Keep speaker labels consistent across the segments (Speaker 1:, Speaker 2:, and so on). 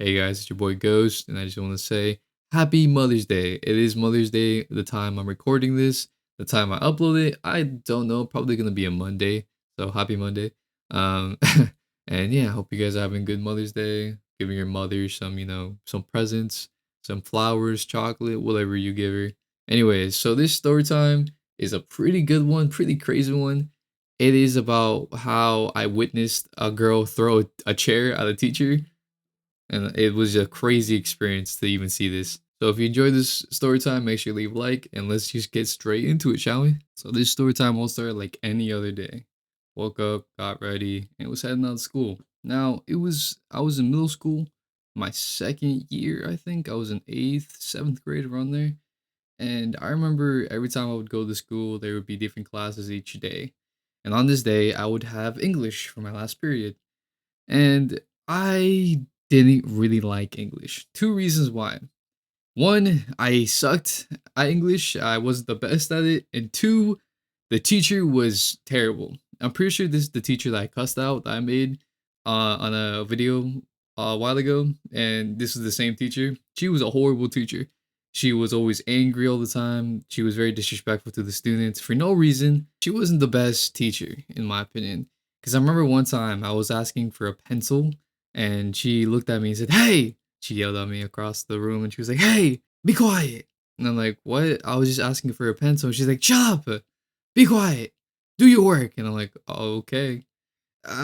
Speaker 1: Hey guys, it's your boy Ghost, and I just want to say Happy Mother's Day. It is Mother's Day, the time I'm recording this, the time I upload it. I don't know, probably gonna be a Monday. So happy Monday. Um, and yeah, I hope you guys are having a good Mother's Day. Giving your mother some, some presents, some flowers, chocolate, whatever you give her. Anyways, so this story time is a pretty good one, pretty crazy one. It is about how I witnessed a girl throw a chair at a teacher, and it was a crazy experience to even see this. So if you enjoyed this story time, make sure you leave a like, and let's just get straight into it, shall we? So this story time will start like any other day. Woke up, got ready, and was heading out to school. Now I was in middle school, my second year, I think. I was in 8th, 7th grade around there. And I remember every time I would go to school, there would be different classes each day. And on this day, I would have English for my last period. And I didn't really like English. Two reasons why. One, I sucked at English. I wasn't the best at it. And two, the teacher was terrible. I'm pretty sure this is the teacher that I cussed out that I made on a video a while ago. And this is the same teacher. She was a horrible teacher. She was always angry all the time. She was very disrespectful to the students for no reason. She wasn't the best teacher, in my opinion. Because I remember one time I was asking for a pencil, and she looked at me and said, "Hey!" She yelled at me across the room, and she was like, "Hey, be quiet." And I'm like, "What? I was just asking for a pencil." And she's like, "Shut up! Be quiet! Do your work!" And I'm like, "Oh, okay."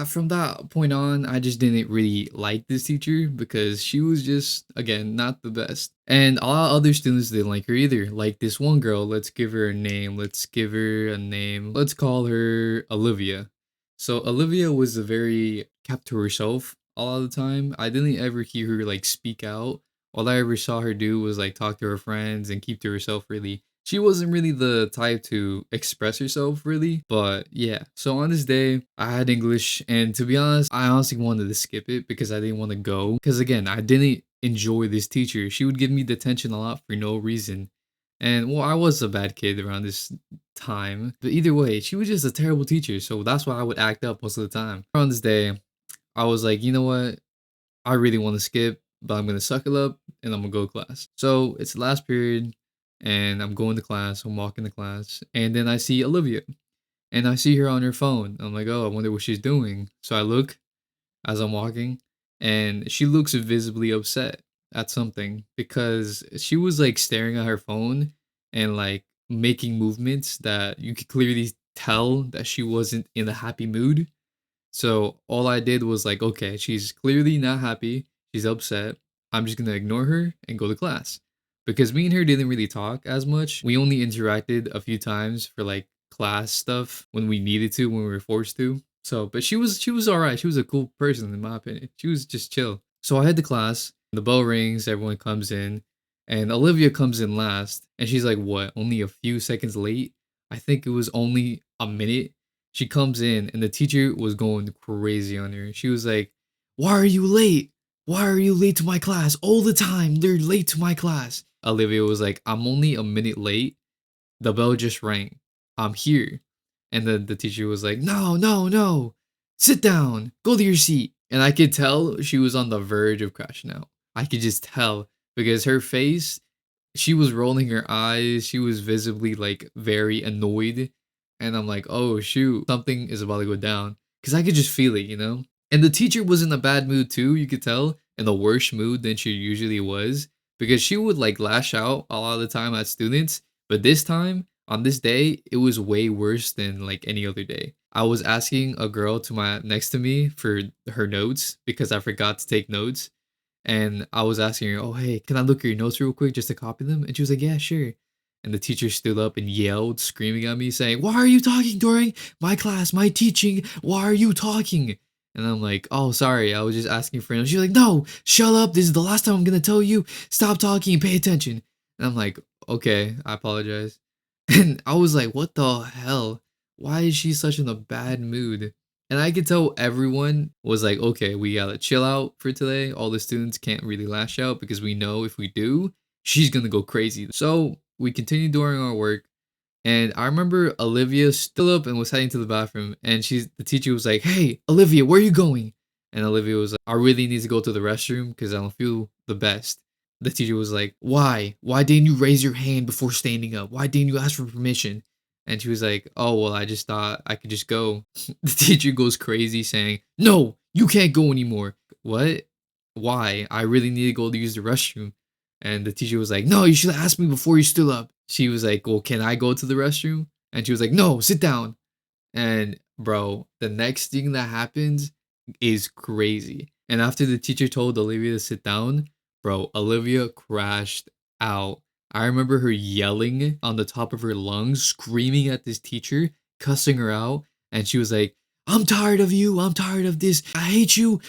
Speaker 1: From that point on, I just didn't really like this teacher because she was just, again, not the best. And a lot of other students didn't like her either. Like this one girl, let's give her a name. Let's give her a name. Let's call her Olivia. So Olivia was a very kept to herself a lot of the time. I didn't ever hear her like speak out. All I ever saw her do was like talk to her friends and keep to herself really. She wasn't really the type to express herself really, but yeah. So on this day, I had English, and to be honest, I honestly wanted to skip it because I didn't want to go. Because again, I didn't enjoy this teacher. She would give me detention a lot for no reason. And well, I was a bad kid around this time. But either way, she was just a terrible teacher. So that's why I would act up most of the time. On this day, I was like, you know what? I really want to skip, but I'm gonna suck it up and I'm gonna go to class. So it's the last period, and I'm going to class. I'm walking to class, and then I see Olivia, and I see her on her phone. I'm like, oh, I wonder what she's doing. So I look as I'm walking, and she looks visibly upset at something because she was like staring at her phone and like making movements that you could clearly tell that she wasn't in a happy mood. So all I did was like, okay, she's clearly not happy. She's upset. I'm just gonna ignore her and go to class. Because me and her didn't really talk as much. We only interacted a few times for like class stuff when we needed to, when we were forced to. So, but she was all right. She was a cool person in my opinion. She was just chill. So I head to class. The bell rings. Everyone comes in, and Olivia comes in last. And she's like, "What? Only a few seconds late? I think it was only a minute." She comes in, and the teacher was going crazy on her. She was like, "Why are you late? Why are you late to my class? All the time, you're late to my class." Olivia was like, "I'm only a minute late. The bell just rang. I'm here." And then the teacher was like, "No, no, no. Sit down. Go to your seat." And I could tell she was on the verge of crashing out. I could just tell because her face, she was rolling her eyes. She was visibly like very annoyed. And I'm like, oh shoot, something is about to go down. Cause I could just feel it, you know? And the teacher was in a bad mood too, you could tell, in a worse mood than she usually was. Because she would like lash out a lot of the time at students. But this time, on this day, it was way worse than like any other day. I was asking a girl to my next to me for her notes because I forgot to take notes. And I was asking her, "Oh, hey, can I look at your notes real quick just to copy them?" And she was like, "Yeah, sure." And the teacher stood up and yelled, screaming at me, saying, "Why are you talking during my class, my teaching? Why are you talking?" And I'm like, "Oh, sorry, I was just asking for notes." She's like, "No, shut up. This is the last time I'm gonna tell you. Stop talking and pay attention." And I'm like, "Okay, I apologize." And I was like, "What the hell? Why is she such in a bad mood?" And I could tell everyone was like, okay, we gotta chill out for today. All the students can't really lash out because we know if we do, she's gonna go crazy. So we continued doing our work. And I remember Olivia stood up and was heading to the bathroom. And the teacher was like, "Hey, Olivia, where are you going?" And Olivia was like, I really need to go to the restroom because I don't feel the best. The teacher was like, why? Why didn't you raise your hand before standing up? Why didn't you ask for permission? And she was like, oh, well, I just thought I could just go. The teacher goes crazy saying, no, you can't go anymore. What? Why? I really need to go to use the restroom. And the teacher was like, no, you should have asked me before you stood up. She was like, well, can I go to the restroom? And she was like, no, sit down. And bro, the next thing that happens is crazy. And after the teacher told Olivia to sit down, bro, Olivia crashed out. I remember her yelling on the top of her lungs, screaming at this teacher, cussing her out. And she was like, I'm tired of you. I'm tired of this. I hate you.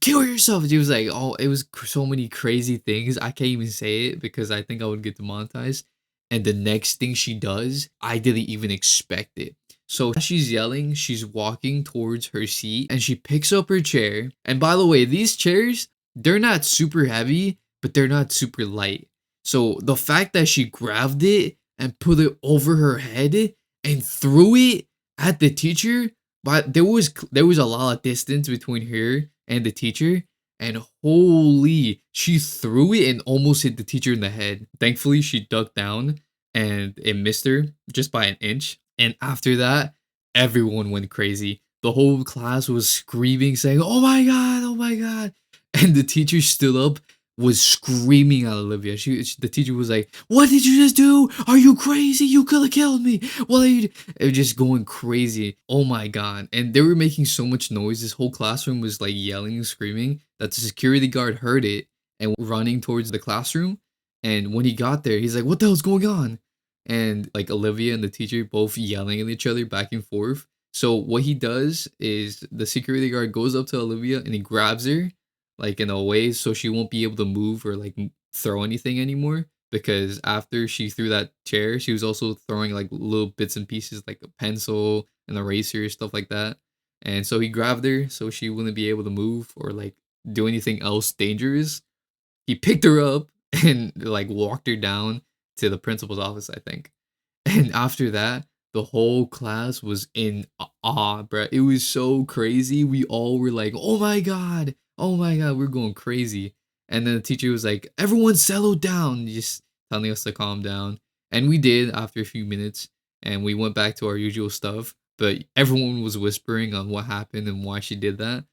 Speaker 1: Kill yourself. She was like, oh, it was so many crazy things. I can't even say it because I think I would get demonetized. And the next thing she does, I didn't even expect it. So as she's yelling, she's walking towards her seat and she picks up her chair. And by the way, these chairs, they're not super heavy, but they're not super light. So the fact that she grabbed it and put it over her head and threw it at the teacher, but there was a lot of distance between her and the teacher, and holy, she threw it and almost hit the teacher in the head. Thankfully, she ducked down and it missed her just by an inch. And after that, everyone went crazy. The whole class was screaming, saying, "Oh my god, oh my god." And the teacher stood up, was screaming at Olivia. The teacher was like, "What did you just do? Are you crazy? You could have killed me. What are you?" It was just going crazy. Oh my god. And they were making so much noise. This whole classroom was like yelling and screaming that the security guard heard it and running towards the classroom. And when he got there, he's like, "What the hell's going on?" And like Olivia and the teacher both yelling at each other back and forth. So what he does is the security guard goes up to Olivia and he grabs her like in a way so she won't be able to move or like throw anything anymore, because after she threw that chair she was also throwing like little bits and pieces like a pencil, an eraser, stuff like that. And so he grabbed her so she wouldn't be able to move or like do anything else dangerous. He picked her up and like walked her down to the principal's office, I think. And after that, the whole class was in awe, bro. It was so crazy. We all were like, "Oh my god, oh my god," we're going crazy. And then the teacher was like, "Everyone settle down," just telling us to calm down. And we did after a few minutes, and we went back to our usual stuff. But everyone was whispering on what happened and why she did that.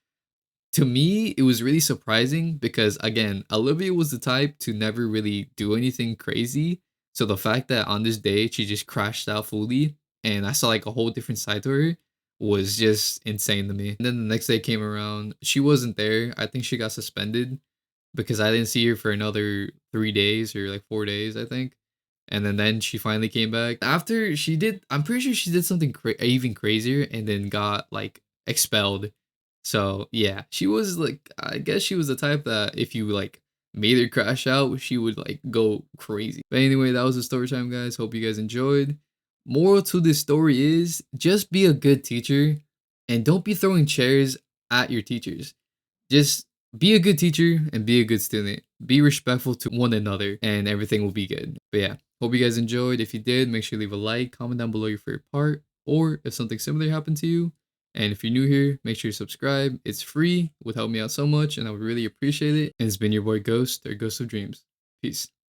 Speaker 1: To me, it was really surprising because again, Olivia was the type to never really do anything crazy. So the fact that on this day she just crashed out fully and I saw like a whole different side to her was just insane to me. And then the next day came around, she wasn't there. I think she got suspended because I didn't see her for another 3 days or like 4 days, I think. And then she finally came back. After she did, I'm pretty sure she did something even crazier and then got like expelled. So yeah, she was like, I guess she was the type that if you like made her crash out, she would like go crazy. But anyway, that was the story time, guys. Hope you guys enjoyed. Moral to this story is just be a good teacher and don't be throwing chairs at your teachers. Just be a good teacher and be a good student. Be respectful to one another and everything will be good. But yeah, hope you guys enjoyed. If you did, make sure to leave a like, comment down below your favorite part, or if something similar happened to you. And if you're new here, make sure to subscribe. It's free, would help me out so much, and I would really appreciate it. And it's been your boy Ghost, or Ghost of Dreams. Peace.